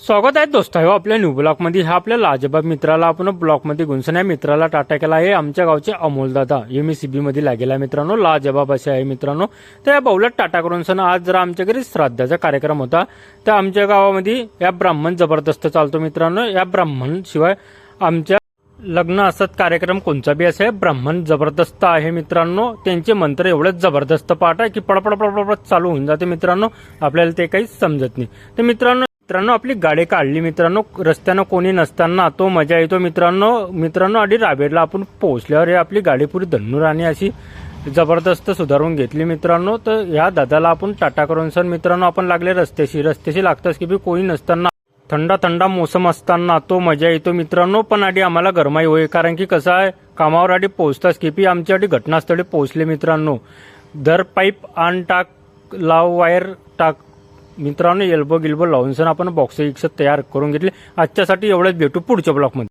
स्वागत आहे दोस्त आहे आपल्या न्यू ब्लॉकमध्ये. हा आपल्या लाजबाब मित्राला आपण ब्लॉकमध्ये गुंसन या मित्राला टाटा केला आहे. आमच्या गावचे अमोल दादा एमएससीबी मध्ये लागेला मित्रांनो, लाजबाब असे आहे मित्रांनो. तर या बाऊला टाटा करून सण आज जरा आमच्या घरी श्राद्धाचा कार्यक्रम होता. तर आमच्या गावामध्ये या ब्राह्मण जबरदस्त चालतो मित्रांनो. या ब्राह्मण शिवाय आमच्या लग्न असत कार्यक्रम कोणचा बी असे ब्राह्मण जबरदस्त आहे मित्रांनो. त्यांचे मंत्र एवढेच जबरदस्त पाठ आहे की पडपड पडपड चालू होऊन जाते मित्रांनो, आपल्याला ते काही समजत नाही. तर मित्रांनो आपली गाडी काढली मित्रांनो, रस्त्यानं कोणी नसताना तो मजा येतो मित्रांनो. आणि रावेरला आपण पोहोचल्यावर आपली गाडी पुरी धन्नूर आणि अशी जबरदस्त सुधारून घेतली मित्रांनो. तर ह्या दादाला आपण टाटा करून सण मित्रांनो आपण लागले रस्त्याशी लागताच की कोणी नसताना थंडा मोसम असताना तो मजा येतो मित्रांनो. पण आधी आम्हाला गरमाई होय, कारण की कसं आहे कामावर आधी पोहोचताच की आमच्या आधी घटनास्थळी पोहोचले मित्रांनो. दर पाईप आण टाक, लाव वायर टाक मित्रांनो, एल्बो गिल्बो लावून सण आपण बॉक्स तयार करून घेतले. आजच्यासाठी एवढंच, भेटू पुढच्या ब्लॉकमध्ये.